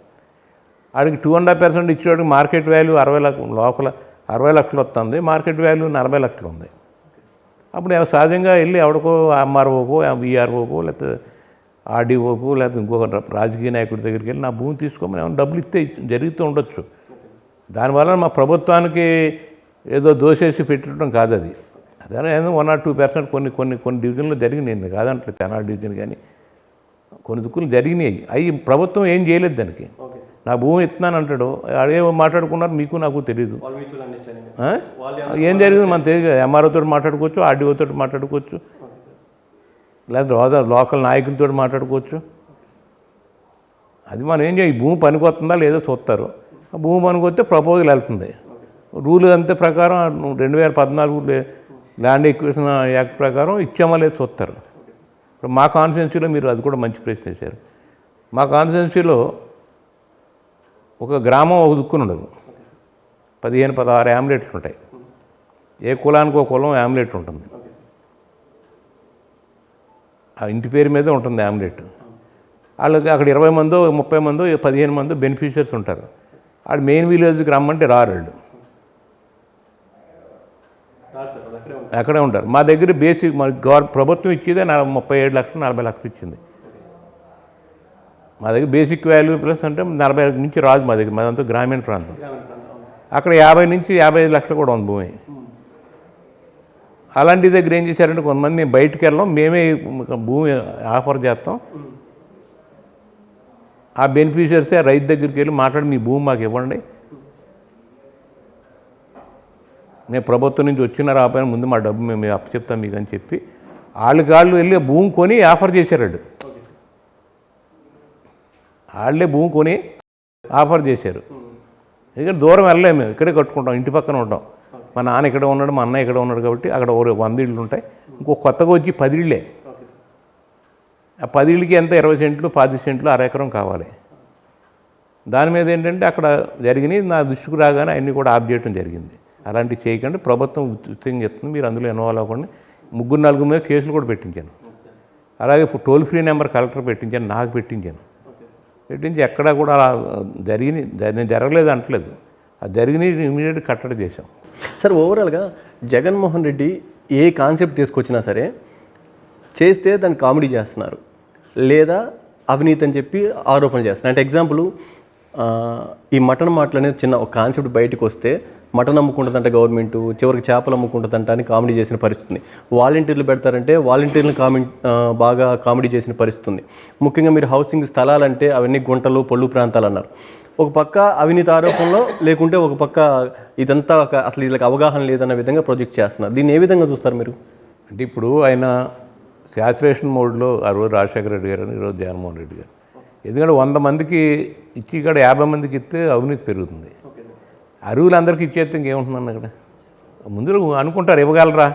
ఆడికి 2.5% ఇచ్చేవాడికి మార్కెట్ వాల్యూ 60 లక్షలు, లోపల 60 లక్షలు వస్తుంది, మార్కెట్ వాల్యూ 40 లక్షలు ఉంది. అప్పుడు సహజంగా వెళ్ళి ఎవడికో ఎంఆర్ఓకో విఆర్ఓకో లేకపోతే ఆర్డీఓకో లేకపోతే ఇంకొక రాజకీయ నాయకుడి దగ్గరికి వెళ్ళి నా భూమి తీసుకోమని ఏమైనా డబ్బులు ఇస్తే జరుగుతూ ఉండొచ్చు. దానివల్ల మా ప్రభుత్వానికి ఏదో దోషేసి పెట్టడం కాదు అది. అదే 1 or 2% కొన్ని డివిజన్లో జరిగినాయి, కాదంటలేదు. తెనాలి డివిజన్ కానీ కొన్ని దుక్కులు జరిగినాయి. అవి ప్రభుత్వం ఏం చేయలేదు దానికి. నా భూమి ఇస్తున్నాను అంటాడు, అదే మాట్లాడుకున్నారు, మీకు నాకు తెలీదు ఏం జరిగింది మనకు తెలియదు. ఎంఆర్ఓతో మాట్లాడుకోవచ్చు, ఆర్డీఓతో మాట్లాడుకోవచ్చు, లేదా లోకల్ నాయకులతో మాట్లాడుకోవచ్చు. అది మనం ఏం చేయాలి, భూమి పనికొస్తుందా లేదో చూస్తారు. భూమి పనికొస్తే ప్రపోజల్ వెళ్తుంది. రూల్ అంతే ప్రకారం 2014 ల్యాండ్ ఎక్విజిషన్ యాక్ట్ ప్రకారం ఇచ్చామా లేదు చూస్తారు. ఇప్పుడు మా కాన్స్టిట్యున్సీలో మీరు అది కూడా మంచి ప్రశ్న వేశారు. మా కాన్స్టిట్యున్సీలో ఒక గ్రామం ఒక దుక్కుని ఉండదు, 15-16 యామ్లెట్లు ఉంటాయి. ఏ కులానికి ఒక కులం యామ్లెట్ ఉంటుంది, ఆ ఇంటి పేరు మీద ఉంటుంది యామ్లెట్. వాళ్ళకి అక్కడ 20 మందో 30 మందో 15 మందో బెనిఫిషియర్స్ ఉంటారు. ఆడు మెయిన్ విలేజ్కి రమ్మంటే రారు, అక్కడే ఉంటారు. మా దగ్గర బేసిక్ మా ప్రభుత్వం ఇచ్చేదే 37 లక్షలు 40 లక్షలు ఇచ్చింది. మా దగ్గర బేసిక్ వాల్యూ ప్లస్ అంటే 40 నుంచి రాదు మా దగ్గర, మాదంతా గ్రామీణ ప్రాంతం. అక్కడ 50 నుంచి 55 లక్షలు కూడా ఉంది భూమి. అలాంటి దగ్గర ఏం చేశారంటే కొంతమంది మేము బయటకు వెళ్ళాం, మేమే భూమి ఆఫర్ చేస్తాం. ఆ బెనిఫిషియర్సే రైతు దగ్గరికి వెళ్ళి మాట్లాడి మీ భూమి మాకు ఇవ్వండి, నేను ప్రభుత్వం నుంచి వచ్చిన రాపోయినా ముందు మా డబ్బు మేము అప్పచెప్తాం మీకు అని చెప్పి వాళ్ళు వెళ్ళి భూమి కొని ఆఫర్ చేశారు. వాళ్ళే భూమి కొని ఆఫర్ చేశారు. ఎందుకంటే దూరం వెళ్ళలేము, మేము ఇక్కడే కట్టుకుంటాం, ఇంటి పక్కన ఉంటాం. మా నాన్న ఇక్కడ ఉన్నాడు, మా అన్న ఇక్కడ ఉన్నాడు కాబట్టి అక్కడ 100 ఇళ్ళు ఉంటాయి. ఇంకో కొత్తగా వచ్చి 10 ఇళ్ళే. ఆ 10 ఇళ్ళకి ఎంత 20 సెంట్లు 10 సెంట్లు 1/2 ఎకరం కావాలి. దాని మీద ఏంటంటే అక్కడ జరిగినాయి, నా దృష్టికి రాగానే అన్నీ కూడా ఆఫ్ చేయడం జరిగింది. అలాంటివి చేయకండి, ప్రభుత్వం ఉచితంగా చెప్తుంది, మీరు అందులో ఇన్వాల్వ్ అవ్వకండి. 3-4 మీద కేసులు కూడా పెట్టించాను. అలాగే టోల్ ఫ్రీ నెంబర్ కలెక్టర్ పెట్టించాను, నాకు పెట్టించి ఎక్కడా కూడా నేను జరగలేదు అంటలేదు. అది జరిగిన ఇమీడియట్ కట్టడి చేశాం. సార్ ఓవరాల్గా జగన్మోహన్ రెడ్డి ఏ కాన్సెప్ట్ తీసుకొచ్చినా సరే చేస్తే దాన్ని కామెడీ చేస్తున్నారు, లేదా అవినీతి అని చెప్పి ఆరోపణలు చేస్తున్నారు. అంటే ఎగ్జాంపుల్ ఈ మటన్ మాటలు అనేది చిన్న ఒక కాన్సెప్ట్ బయటకు వస్తే మటన్ అమ్ముకుంటుందంట గవర్నమెంట్, చివరికి చేపలు అమ్ముకుంటుందంట అని కామెడీ చేసిన పరిస్థితి ఉంది. వాలంటీర్లు పెడతారంటే వాలంటీర్లను బాగా కామెడీ చేసిన పరిస్థితి ఉంది. ముఖ్యంగా మీరు హౌసింగ్ స్థలాలంటే అవన్నీ గుంటలు పళ్ళు ప్రాంతాలు అన్నారు. ఒక పక్క అవినీతి ఆరోపణలో, లేకుంటే ఒక పక్క ఇదంతా అసలు వీళ్ళకి అవగాహన లేదన్న విధంగా ప్రొజెక్ట్ చేస్తున్నారు. దీన్ని ఏ విధంగా చూస్తారు మీరు? అంటే ఇప్పుడు ఆయన శాచురేషన్ మోడ్లో ఆ రోజు రాజశేఖర రెడ్డి గారు, ఈరోజు జగన్మోహన్ రెడ్డి గారు. ఎందుకంటే 100 మందికి ఇచ్చి ఇక్కడ 50 మందికి ఇస్తే అవినీతి పెరుగుతుంది. అరువులు అందరికీ ఇచ్చేస్తే ఇంకేముంటుందన్న అక్కడ. ముందు అనుకుంటారు ఇవ్వగలరా.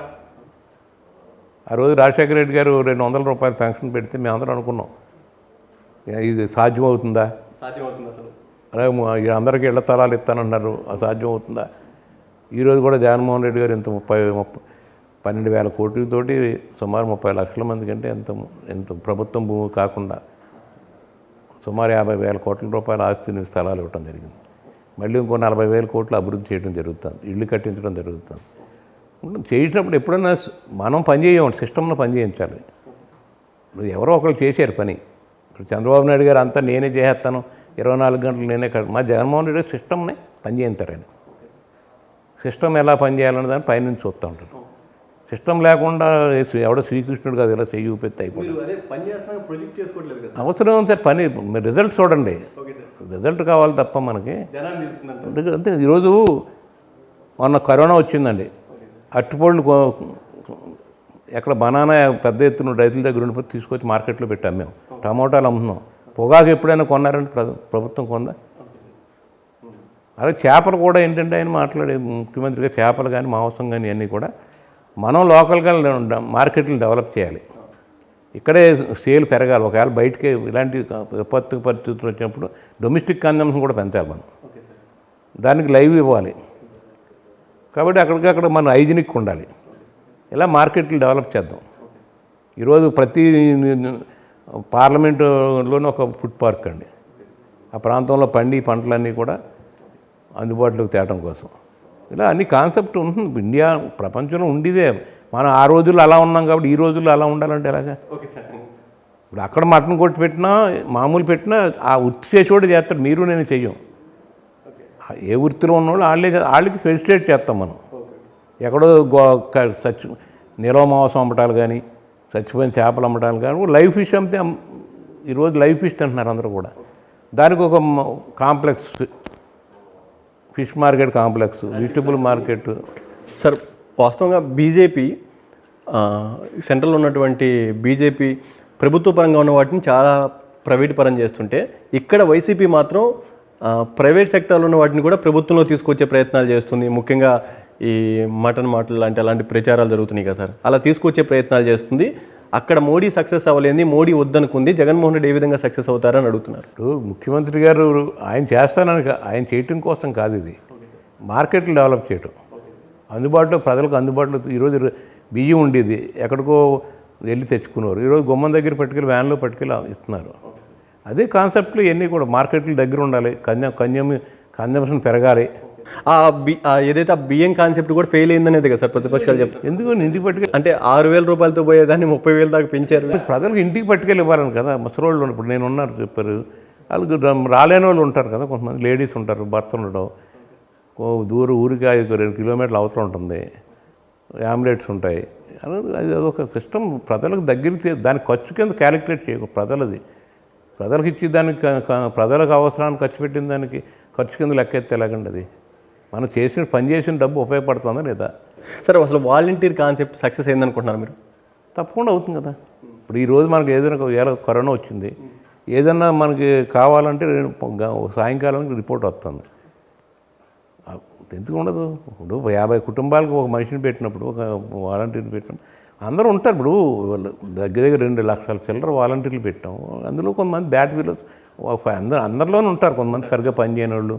ఆ రోజు రాజశేఖర రెడ్డి గారు 200 రూపాయలు పెన్షన్ పెడితే మేము అందరం అనుకున్నాం ఇది సాధ్యం అవుతుందా, అలాగే అందరికీ ఇళ్ల స్థలాలు ఇస్తానన్నారు, అసాధ్యం అవుతుందా. ఈరోజు కూడా జగన్మోహన్ రెడ్డి గారు ఇంత 12,000 కోట్లతోటి సుమారు 30 లక్షల మంది కంటే ఎంత ప్రభుత్వం భూమి కాకుండా సుమారు 50,000 కోట్ల రూపాయల ఆస్తిని స్థలాలు ఇవ్వడం జరిగింది. మళ్ళీ ఇంకో 40,000 కోట్లు అభివృద్ధి చేయడం జరుగుతుంది, ఇళ్ళు కట్టించడం జరుగుతుంది. చేసినప్పుడు ఎప్పుడైనా మనం పని చేయం, సిస్టంలో పని చేయించాలి. ఎవరో ఒకరు చేశారు పని. ఇప్పుడు చంద్రబాబు నాయుడు గారు అంతా నేనే చేసేస్తాను, 24 గంటలు నేనే మా జగన్మోహన్ రెడ్డి సిస్టమ్ని పని చేయించారు. ఆయన సిస్టమ్ ఎలా పనిచేయాలనే దాన్ని పైనుంచి చూస్తూ ఉంటారు. సిస్టమ్ లేకుండా ఎవడో శ్రీకృష్ణుడు కాదు ఇలా చెయ్యి చూపెత్తే అయిపోతుంది. అవసరం సార్ పని, రిజల్ట్ చూడండి, రిజల్ట్ కావాలి తప్ప మనకి. అంటే ఈరోజు మొన్న కరోనా వచ్చిందండి, అరటిపళ్ళు ఎక్కడ బనానా పెద్ద ఎత్తున రైతుల దగ్గర ఉండిపోతే తీసుకొచ్చి మార్కెట్లో పెట్టాం మేము. టమోటాలు అమ్ముతున్నాం. పొగాకు ఎప్పుడైనా కొన్నారంటే ప్రభుత్వం కొందా. అలాగే చేపలు కూడా ఏంటంటే ఆయన మాట్లాడే ముఖ్యమంత్రిగా చేపలు కానీ మాంసం కానీ అన్నీ కూడా మనం లోకల్గా మార్కెట్లు డెవలప్ చేయాలి. ఇక్కడే సేల్ పెరగాలి. ఒకవేళ బయటకే ఇలాంటి విపత్తు పరిస్థితులు వచ్చినప్పుడు డొమెస్టిక్ కన్జంప్షన్ కూడా పెంచాలి మనం. దానికి లైవ్ ఇవ్వాలి. కాబట్టి అక్కడికక్కడ మనం హైజీనిక్ ఉండాలి. ఇలా మార్కెట్లు డెవలప్ చేద్దాం. ఈరోజు ప్రతి పార్లమెంటులోనే ఒక ఫుడ్ పార్క్ అండి. ఆ ప్రాంతంలో పంటలన్నీ కూడా అందుబాటులోకి తేవడం కోసం ఇలా అన్ని కాన్సెప్ట్ ఉంటుంది. ఇండియా ప్రపంచంలో ఉండేదే. మనం ఆ రోజుల్లో అలా ఉన్నాం కాబట్టి ఈ రోజుల్లో అలా ఉండాలంటే ఎలాగా. ఇప్పుడు అక్కడ మటన్ కొట్టి పెట్టినా మామూలు పెట్టినా ఆ వృత్తి చేసేవాడు చేస్తాడు, మీరు నేను చెయ్యం. ఏ వృత్తిలో ఉన్నవాళ్ళు వాళ్ళకి ఫెసిలిటేట్ చేస్తాం మనం. ఎక్కడో నిలవ మాంసం అమ్మటాలు కానీ, చచ్చిపోయిన చేపలు అమ్మటాలు కానీ, లైవ్ ఫిష్ అమ్మితే ఈరోజు లైవ్ ఫిష్ తింటున్నారు అందరూ కూడా. దానికి ఒక complex, fish market complex, vegetable market. Sir వాస్తవంగా బీజేపీ సెంట్రల్లో ఉన్నటువంటి బీజేపీ ప్రభుత్వ పరంగా ఉన్న వాటిని చాలా ప్రైవేట్ పరం చేస్తుంటే, ఇక్కడ వైసీపీ మాత్రం ప్రైవేట్ సెక్టార్లో ఉన్న వాటిని కూడా ప్రభుత్వంలో తీసుకొచ్చే ప్రయత్నాలు చేస్తుంది. ముఖ్యంగా ఈ మటన్ మాటలు లాంటి అలాంటి ప్రచారాలు జరుగుతున్నాయి కదా సార్, అలా తీసుకొచ్చే ప్రయత్నాలు చేస్తుంది. అక్కడ మోడీ సక్సెస్ అవ్వలేంది, మోడీ వద్దనుకుంది, జగన్మోహన్ రెడ్డి ఏ విధంగా సక్సెస్ అవుతారని అడుగుతున్నారు. ముఖ్యమంత్రి గారు ఆయన చేస్తానని ఆయన చేయటం కోసం కాదు, ఇది మార్కెట్లు డెవలప్ చేయటం, అందుబాటులో ప్రజలకు అందుబాటులో. ఈరోజు బియ్యం ఉండేది ఎక్కడికో వెళ్ళి తెచ్చుకున్నారు, ఈరోజు గుమ్మం దగ్గర పట్టుకెళ్ళి వ్యాన్లో పట్టుకెళ్ళి ఇస్తున్నారు. అదే కాన్సెప్ట్లు ఇవన్నీ కూడా మార్కెట్లు దగ్గర ఉండాలి, కన్జంప్షన్ పెరగాలి. ఏదైతే ఆ బియ్యం కాన్సెప్ట్ కూడా ఫెయిల్ అయిందనేది కదా సార్ ప్రతిపక్షాలు చెప్తారు. ఎందుకు ఇంటికి పట్టుకెళ్ళి అంటే 6,000 రూపాయలతో పోయేదాన్ని 30,000 దాకా పెంచారు. ప్రజలకు ఇంటికి పట్టుకెళ్ళి ఇవ్వాలని కదా. ముసలోళ్ళు ఇప్పుడు నేను ఉన్నారు చెప్పారు, వాళ్ళకి రాలేని వాళ్ళు ఉంటారు కదా, కొంతమంది లేడీస్ ఉంటారు, భర్త ఉండడం, ఊరికి 2 కిలోమీటర్ల అవతల ఉంటుంది, ఆమ్లెట్స్ ఉంటాయి. అది అదొక సిస్టమ్ ప్రజలకు దగ్గరికి, దాని ఖర్చు కింద క్యాలిక్యులేట్ చేయకు. ప్రజలకు ఇచ్చి దానికి ప్రజలకు అవసరానికి ఖర్చు పెట్టిన దానికి ఖర్చు కింద లెక్కెత్తే ఎలాగండి. అది మనం పని చేసిన డబ్బు ఉపయోగపడుతుందా లేదా. సరే అసలు వాలంటీర్ కాన్సెప్ట్ సక్సెస్ అయిందనుకుంటున్నారు మీరు? తప్పకుండా అవుతుంది కదా. ఇప్పుడు ఈరోజు మనకి ఏదైనా కరోనా వచ్చింది, ఏదన్నా మనకి కావాలంటే సాయంకాలానికి రిపోర్ట్ వస్తుంది. ఎందుకు ఉండదు. ఇప్పుడు 50 కుటుంబాలకు ఒక మనిషిని పెట్టినప్పుడు, ఒక వాలంటీర్ని పెట్టినప్పుడు అందరూ ఉంటారు. ఇప్పుడు దగ్గర 2 లక్షల చిల్లర వాలంటీర్లు పెట్టాం. అందులో కొంతమంది బ్యాట్ వీలర్స్ అందరిలోనే ఉంటారు, కొంతమంది సరిగ్గా పనిచేయని వాళ్ళు.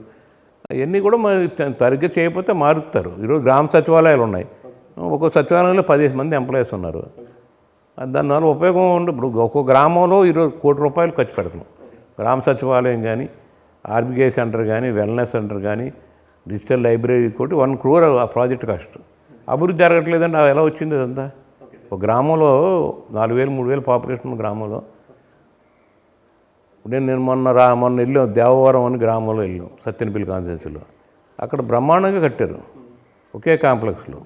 అవన్నీ కూడా మరి సరిగ్గా చేయకపోతే మారుస్తారు. ఈరోజు గ్రామ సచివాలయాలు ఉన్నాయి, ఒక్కొక్క సచివాలయంలో 15 మంది ఎంప్లాయీస్ ఉన్నారు. దానివల్ల ఉపయోగం ఉండి ఇప్పుడు ఒక్కొక్క గ్రామంలో ఈరోజు ₹1 కోటి ఖర్చు పెడుతున్నాం. గ్రామ సచివాలయం కానీ, ఆర్బీకే సెంటర్ కానీ, వెల్నెస్ సెంటర్ కానీ, డిజిటల్ లైబ్రరీ కోటి 1 crore ఆ ప్రాజెక్ట్ కాస్ట్. అభివృద్ధి జరగట్లేదంటే అది ఎలా వచ్చింది అదంతా? ఒక గ్రామంలో 4,000 3,000 పాపులేషన్ ఉన్న గ్రామంలో నేను మొన్న వెళ్ళాం, దేవవరం అని గ్రామంలో వెళ్ళాం, సత్యనపల్లి కాన్స్టిట్యున్సీలో. అక్కడ బ్రహ్మాండంగా కట్టారు ఒకే కాంప్లెక్స్లో.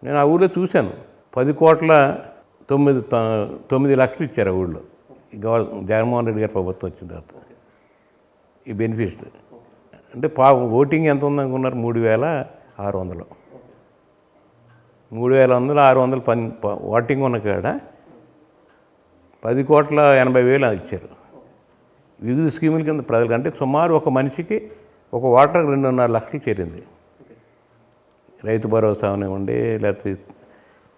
నేను ఆ ఊళ్ళో చూశాను. 10 కోట్ల 9 లక్షలు ఇచ్చారు ఆ ఊళ్ళో. జగన్మోహన్ రెడ్డి గారి ప్రభుత్వం వచ్చిన తర్వాత ఈ బెనిఫిట్. అంటే ఓటింగ్ ఎంత ఉందనుకున్నారు? 3,600. 3,600 ఓటింగ్ ఉన్న కాడ 10,80,00,000 ఇచ్చారు వివిధ స్కీముల కింద ప్రజలకు. అంటే సుమారు ఒక మనిషికి ఒక ఓటర్ 2.5 లక్షలు చేరింది. రైతు భరోసా అవనివ్వండి, లేకపోతే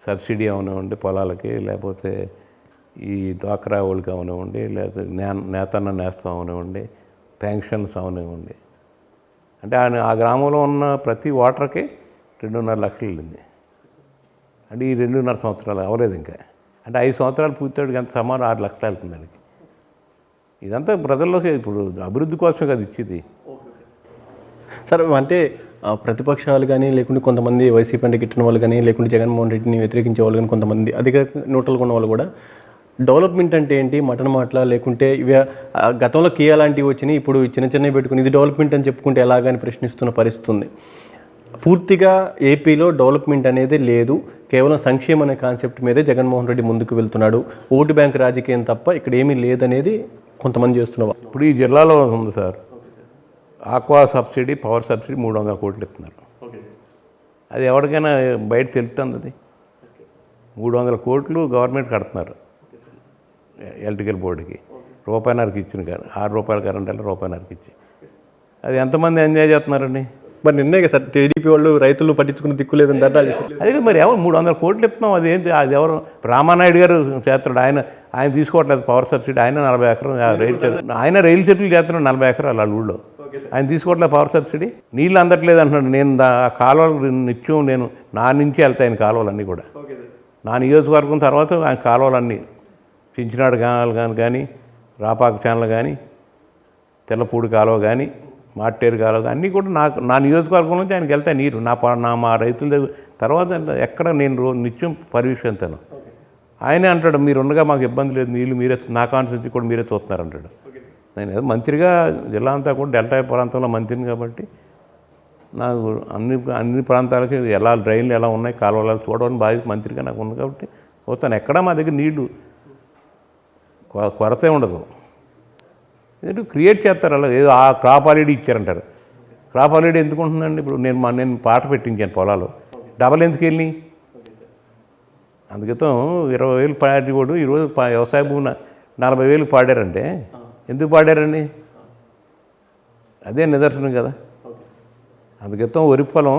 సబ్సిడీ అవనివ్వండి పొలాలకి, లేకపోతే ఈ డ్వాక్రా వాళ్ళకి అవనివ్వండి, లేకపోతే నేతన్న నేస్తం అవనివ్వండి, పెన్షన్స్ అవనివ్వండి. అంటే ఆ గ్రామంలో ఉన్న ప్రతి ఓటర్కి 2.5 లక్షలు వెళ్ళింది. అంటే ఈ 2.5 సంవత్సరాలు అవ్వలేదు ఇంకా. అంటే 5 సంవత్సరాలు పూర్తయికి ఎంత సమానం 6 లక్షలు వెళ్తుంది దానికి. ఇదంతా ప్రజల్లోకి ఇప్పుడు అభివృద్ధి కోసమే కదా ఇచ్చేది. సార్ అంటే ప్రతిపక్షాలు కానీ, లేకుంటే కొంతమంది వైసీపీ అంటే గిట్టిన వాళ్ళు కానీ, లేకుంటే జగన్మోహన్ రెడ్డిని వ్యతిరేకించే వాళ్ళు కానీ, కొంతమంది అధిక నోట్లకు ఉన్న వాళ్ళు కూడా డెవలప్మెంట్ అంటే ఏంటి మటన్ మాటలా, లేకుంటే ఇవి గతంలో కియా లాంటివి వచ్చినాయి, ఇప్పుడు చిన్నవి పెట్టుకుని ఇది డెవలప్మెంట్ అని చెప్పుకుంటే ఎలాగని ప్రశ్నిస్తున్న పరిస్థితి ఉంది. పూర్తిగా ఏపీలో డెవలప్మెంట్ అనేది లేదు, కేవలం సంక్షేమం అనే కాన్సెప్ట్ మీదే జగన్మోహన్ రెడ్డి ముందుకు వెళ్తున్నాడు, ఓటు బ్యాంక్ రాజకీయం తప్ప ఇక్కడ ఏమీ లేదనేది కొంతమంది చేస్తున్నారు. ఇప్పుడు ఈ జిల్లాలో ఉంది sir, aqua subsidy, power subsidy 300 కోట్లు ఇస్తున్నారు. అది ఎవరికైనా బయట తెలుస్తుంది. అది 300 కోట్లు గవర్నమెంట్ కడుతున్నారు ఎలక్ట్రికల్ బోర్డుకి. ₹1.5 ఇచ్చిన కానీ 6 రూపాయల కరెంట్ వెళ్ళి ₹1.5 ఇచ్చి అది ఎంతమంది ఎంజాయ్ చేస్తున్నారండి? మరి నిన్నే సార్ టీడీపీ వాళ్ళు రైతులు పట్టించుకుని దిక్కులేదని ధర్నా చేశారు. అదే మరి ఎవరు 300 కోట్లు ఇస్తున్నాం, అది ఏంటి? అది ఎవరు? రామానాయుడు గారు చేస్తున్నాడు. ఆయన తీసుకోవట్లేదు పవర్ సబ్సిడీ. ఆయన 40 ఎకరం ఆయన రైలు చెట్లు చేస్తున్నాడు, 40 ఎకరాలు వాళ్ళ ఊళ్ళో. ఆయన తీసుకోవట్లేదు పవర్ సబ్సిడీ. నీళ్ళు అందట్లేదు అంటున్నాడు. నేను ఆ కాలువలు నిత్యం నేను నా నుంచి వెళ్తాయి కాలువలన్నీ కూడా. నా నియోజకవర్గం తర్వాత ఆయన కాలువలన్నీ చించినాడు కాలువలు కానీ, రాపాకు ఛానల్ కానీ, తెల్లపూడి కాలువ కానీ, మాట్టేరు కాలువ అన్నీ కూడా నా నియోజకవర్గం నుంచి ఆయనకి వెళ్తాయి నీరు. మా రైతుల దగ్గర తర్వాత ఎక్కడ నేను నిత్యం పర్యవేక్షిస్తాను. ఆయనే అంటాడు, మీరుండగా మాకు ఇబ్బంది లేదు, నీళ్ళు మీరే, నా కాన్స్టిట్యూన్సీ కూడా మీరే చూస్తున్నారు అంటాడు. నేను ఏదో మంత్రిగా జిల్లా అంతా కూడా డెల్టా ప్రాంతంలో మంత్రిని కాబట్టి నాకు అన్ని ప్రాంతాలకి ఎలా డ్రైన్లు ఎలా ఉన్నాయి, కాలువలు చూడడానికి బాధ్యత మంత్రిగా నాకు ఉంది కాబట్టి చూస్తాను. ఎక్కడా మా దగ్గర నీళ్లు కొరతే ఉండదు. ఎందుకంటే క్రియేట్ చేస్తారు అలా. ఏదో ఆ క్రాప్ హాలిడే ఇచ్చారంటారు. క్రాప్ హాలిడే ఎందుకు ఉంటుందండి? ఇప్పుడు నేను పాట పెట్టించాను పొలాలు, డబల్ ఎందుకు వెళ్ళి అందుకితం 20,000 పాడేవాడు ఈరోజు వ్యవసాయ భూమి 40,000 పాడారంటే ఎందుకు పాడారండి? అదే నిదర్శనం కదా. అందుకితం వరి పొలం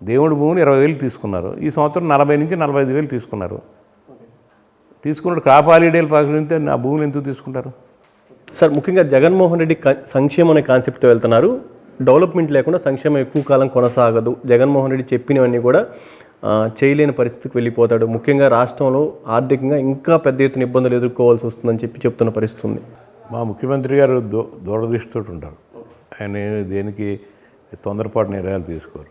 దేవుడి భూమిని 20,000 తీసుకున్నారు. ఈ సంవత్సరం 40 నుంచి 45,000 తీసుకున్నారు. తీసుకున్నాడు క్రాప్ హాలిడేలు పాకితే ఆ భూములు ఎందుకు తీసుకుంటారు? సార్ ముఖ్యంగా జగన్మోహన్ రెడ్డి సంక్షేమం అనే కాన్సెప్ట్తో వెళ్తున్నారు. డెవలప్మెంట్ లేకుండా సంక్షేమం ఎక్కువ కాలం కొనసాగదు. జగన్మోహన్ రెడ్డి చెప్పినవన్నీ కూడా చేయలేని పరిస్థితికి వెళ్ళిపోతాడు. ముఖ్యంగా రాష్ట్రంలో ఆర్థికంగా ఇంకా పెద్ద ఎత్తున ఇబ్బందులు ఎదుర్కోవాల్సి వస్తుందని చెప్తున్న పరిస్థితి ఉంది. మా ముఖ్యమంత్రి గారు దూరదృష్టితో ఉంటారు. ఆయన దేనికి తొందరపాటు నిర్ణయాలు తీసుకోరు.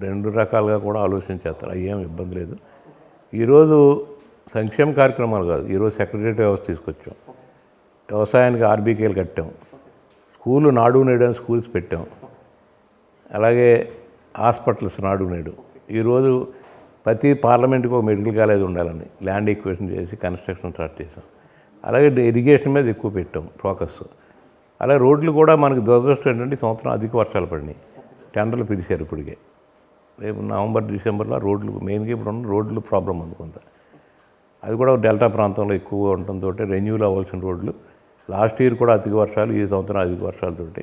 2 రకాలుగా కూడా ఆలోచించేస్తారు. అవి ఏం ఇబ్బంది లేదు. ఈరోజు సంక్షేమ కార్యక్రమాలు కాదు, ఈరోజు సెక్రటరియట్ వ్యవస్థ తీసుకొచ్చాం, వ్యవసాయానికి ఆర్బీకేలు కట్టాం, స్కూలు నాడు నేడు అని స్కూల్స్ పెట్టాం, అలాగే హాస్పిటల్స్ నాడు నేడు. ఈరోజు ప్రతి పార్లమెంట్కి ఒక మెడికల్ కాలేజ్ ఉండాలని ల్యాండ్ ఈక్వేషన్ చేసి కన్స్ట్రక్షన్ స్టార్ట్ చేసాం. అలాగే ఇరిగేషన్ మీద ఎక్కువ పెట్టాం ఫోకస్. అలాగే రోడ్లు కూడా మనకు దురదృష్టం ఏంటంటే ఈ సంవత్సరం అధిక వర్షాలు పడినాయి, టెండర్లు పిలిచారు ఇప్పటికే. రేపు నవంబర్ డిసెంబర్లో రోడ్లు మెయిన్గా ఇప్పుడు ఉన్న రోడ్లు ప్రాబ్లం ఉంది కొంత. అది కూడా డెల్టా ప్రాంతంలో ఎక్కువగా ఉండటంతో రెన్యూల్ అవ్వాల్సిన రోడ్లు లాస్ట్ ఇయర్ కూడా అధిక వర్షాలు, ఈ సంవత్సరం అధిక వర్షాలతోటి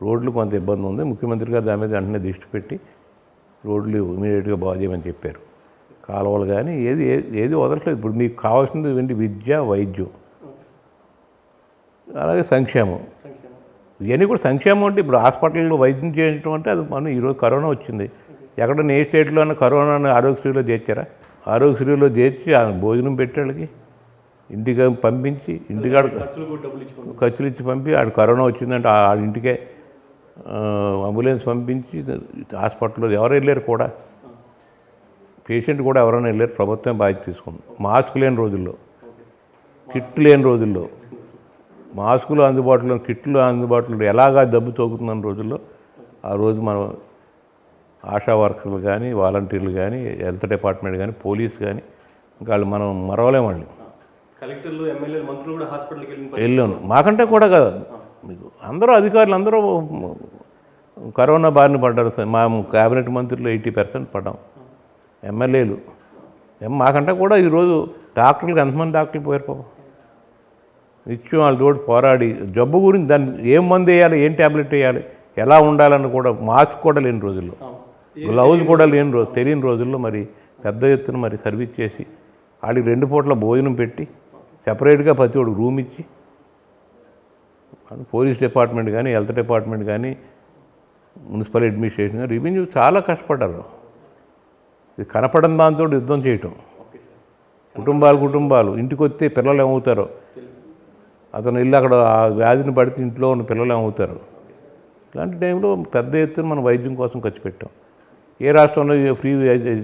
రోడ్లు కొంత ఇబ్బంది ఉంది. ముఖ్యమంత్రి గారు దాని మీద వెంటనే దృష్టి పెట్టి రోడ్లు ఇమీడియట్గా బాగు చేయమని చెప్పారు. కాలువలు కానీ ఏది వదలట్లేదు. ఇప్పుడు మీకు కావాల్సింది ఏంటి? విద్య, వైద్యం, అలాగే సంక్షేమం. ఇవన్నీ కూడా సంక్షేమం. అంటే ఇప్పుడు హాస్పిటల్లో వైద్యం చేయించడం అంటే అది మనం ఈరోజు కరోనా వచ్చింది, ఎక్కడన్నా ఏ స్టేట్లోనే కరోనాను ఆరోగ్యశ్రీలో చేర్చారా? ఆరోగ్యశ్రీలో చేర్చి భోజనం పెట్టేళ్ళకి ఇంటికి పంపించి ఇంటికాడ ఖర్చులు ఇచ్చి పంపి ఆడు కరోనా వచ్చిందంటే ఆడింటికే అంబులెన్స్ పంపించి హాస్పిటల్లో ఎవరు వెళ్ళారు కూడా, పేషెంట్ కూడా ఎవరైనా వెళ్ళారు, ప్రభుత్వం బాధ్యత తీసుకుంది. మాస్క్ లేని రోజుల్లో, కిట్లు లేని రోజుల్లో, మాస్కులు అందుబాటులో, కిట్లు అందుబాటులో ఎలాగా దెబ్బ తోగుతున్న రోజుల్లో ఆ రోజు మనం ఆశా వర్కర్లు కానీ, వాలంటీర్లు కానీ, హెల్త్ డిపార్ట్మెంట్ కానీ, పోలీస్ కానీ, ఇంకా వాళ్ళు మనం మరవలేం వాళ్ళు. కలెక్టర్లు, ఎమ్మెల్యేలు, మంత్రులు కూడా హాస్పిటల్కి వెళ్ళాను. మాకంటే కూడా కదా మీకు అందరూ అధికారులు అందరూ కరోనా బారిన పడ్డారు. మా క్యాబినెట్ మంత్రులు 80% పడ్డాం. ఎమ్మెల్యేలు మాకంటే కూడా ఈరోజు డాక్టర్లకు ఎంతమంది డాక్టర్లు పోయారు పాపం. నిత్యం వాళ్ళ తోటి పోరాడి జబ్బు గురించి దాన్ని ఏం మందు వేయాలి, ఏం ట్యాబ్లెట్ వేయాలి, ఎలా ఉండాలని కూడా, మాస్క్ కూడా లేని రోజుల్లో, గ్లౌజ్ కూడా తెలియని రోజుల్లో మరి పెద్ద ఎత్తున మరి సర్వీస్ చేసి వాళ్ళకి 2 పూట్ల భోజనం పెట్టి సెపరేట్గా ప్రతి ఒక్కడు రూమ్ ఇచ్చి, పోలీస్ డిపార్ట్మెంట్ కానీ, హెల్త్ డిపార్ట్మెంట్ కానీ, మున్సిపల్ అడ్మినిస్ట్రేషన్ కానీ, రెవెన్యూ చాలా కష్టపడ్డారు. ఇది కనపడని దాంతో యుద్ధం చేయటం. కుటుంబాలు ఇంటికి వస్తే పిల్లలు ఏమవుతారో, అతను వెళ్ళి అక్కడ ఆ వ్యాధిని పడితే ఇంట్లో ఉన్న పిల్లలు ఏమవుతారు. ఇలాంటి టైంలో పెద్ద ఎత్తున మనం వైద్యం కోసం ఖర్చు పెట్టాం. ఏ రాష్ట్రంలో ఫ్రీ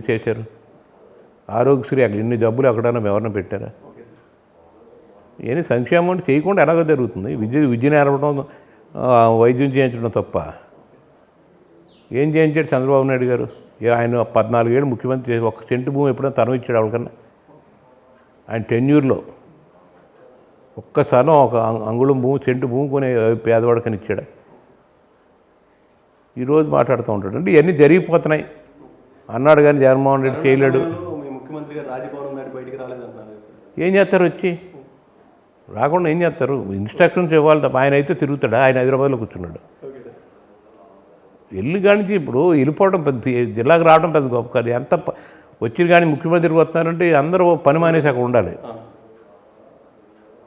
చేశారు? ఆరోగ్యశ్రీ అక్కడ ఇన్ని జబ్బులు ఎక్కడైనా ఎవరైనా పెట్టారా? ఏమి సంక్షేమం అంటే చేయకుండా ఎలాగో జరుగుతుంది. విద్య నేర్పడం, వైద్యం చేయించడం తప్ప ఏం చేయించాడు చంద్రబాబు నాయుడు గారు? ఆయన 14 ఏళ్ళు ముఖ్యమంత్రి చేసి 1 సెంటు భూమి ఎప్పుడైనా తరం ఇచ్చాడు ఎవరికన్నా? ఆయన టెన్యూర్లో ఒక్కసారి 1 అంగుళం భూమి, సెంటు భూమి కొనే పేదవాడికని ఇచ్చాడు. ఈరోజు మాట్లాడుతూ ఉంటాడు. అంటే ఇవన్నీ జరిగిపోతున్నాయి అన్నాడు కానీ జగన్మోహన్ రెడ్డి చేయలేడు. ముఖ్యమంత్రి గారు రాజభవన్ దాటి బయటికి రాలేదంటున్నారు. ఏం చేస్తారు? వచ్చి రాకుండా ఏం చేస్తారు? ఇన్స్ట్రక్షన్స్ ఇవ్వాలి తప్ప. ఆయన అయితే తిరుగుతాడా? ఆయన హైదరాబాద్లో కూర్చున్నాడు. వెళ్ళి కానించి ఇప్పుడు వెళ్ళిపోవడం పెద్ద, జిల్లాకు రావడం పెద్ద గొప్ప కాదు. ఎంత వచ్చి కానీ ముఖ్యమంత్రికి వస్తున్నారంటే అందరూ పని మానేసి అక్కడ ఉండాలి.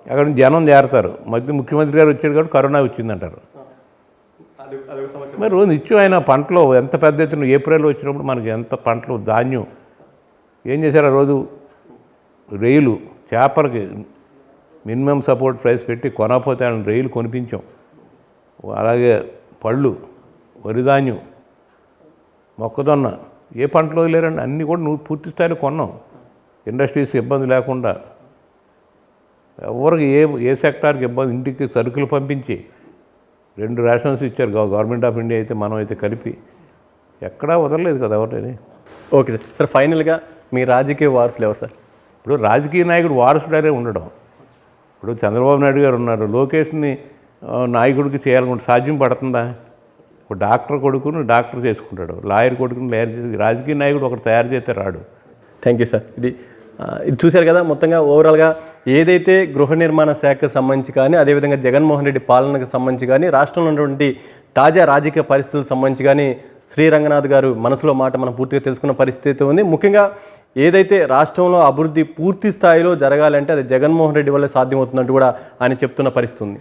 అక్కడ నుంచి జనం చేరతారు. మధ్య ముఖ్యమంత్రి గారు వచ్చాడు కాబట్టి కరోనా వచ్చిందంటారు. మరి రోజు నిత్యం ఆయన పంటలో ఎంత పెద్ద ఎత్తున ఏప్రిల్లో వచ్చినప్పుడు మనకి ఎంత పంటలు, ధాన్యం ఏం చేశారు? ఆ రోజు రైలు చేపలకి మినిమం సపోర్ట్ ప్రైస్ పెట్టి కొనకపోతే ఆయన రైలు కొనిపించాం. అలాగే పళ్ళు, వరిధాన్యం, మొక్కజొన్న, ఏ పంటలు వదిలేరండి, అన్నీ కూడా నువ్వు పూర్తి స్థాయిలో కొన్నాం. ఇండస్ట్రీస్ ఇబ్బంది లేకుండా, ఎవరికి ఏ సెక్టార్కి ఇబ్బంది, ఇంటికి సరుకులు పంపించి 2 రేషన్స్ ఇచ్చారు గవర్నమెంట్ ఆఫ్ ఇండియా అయితే, మనం అయితే కలిపి ఎక్కడా వదలలేదు కదా ఎవరిని. Okay sir. సార్ ఫైనల్గా మీ రాజకీయ వారసులు ఎవరు సార్? ఇప్పుడు రాజకీయ నాయకుడు వారసుడనే ఉండడం. ఇప్పుడు చంద్రబాబు నాయుడు గారు ఉన్నారు, లోకేష్ని నాయకుడికి చేయాలనుకుంటే సాధ్యం పడుతుందా? ఇప్పుడు డాక్టర్ కొడుకును డాక్టర్ చేసుకుంటాడు, లాయర్ కొడుకుని లాయర్ చేసి, రాజకీయ నాయకుడు ఒకటి తయారు చేస్తే రాడు. Thank you sir. ఇది చూశారు కదా, మొత్తంగా ఓవరాల్గా ఏదైతే గృహ నిర్మాణ శాఖకు సంబంధించి కానీ, అదేవిధంగా జగన్మోహన్ రెడ్డి పాలనకు సంబంధించి కానీ, రాష్ట్రంలో ఉన్నటువంటి తాజా రాజకీయ పరిస్థితులకు సంబంధించి కానీ శ్రీరంగనాథ్ గారు మనసులో మాట మనం పూర్తిగా తెలుసుకున్న పరిస్థితి ఉంది. ముఖ్యంగా ఏదైతే రాష్ట్రంలో అభివృద్ధి పూర్తి స్థాయిలో జరగాలంటే అది జగన్మోహన్ రెడ్డి వల్ల సాధ్యమవుతున్నట్టు కూడా ఆయన చెప్తున్న పరిస్థితి ఉంది.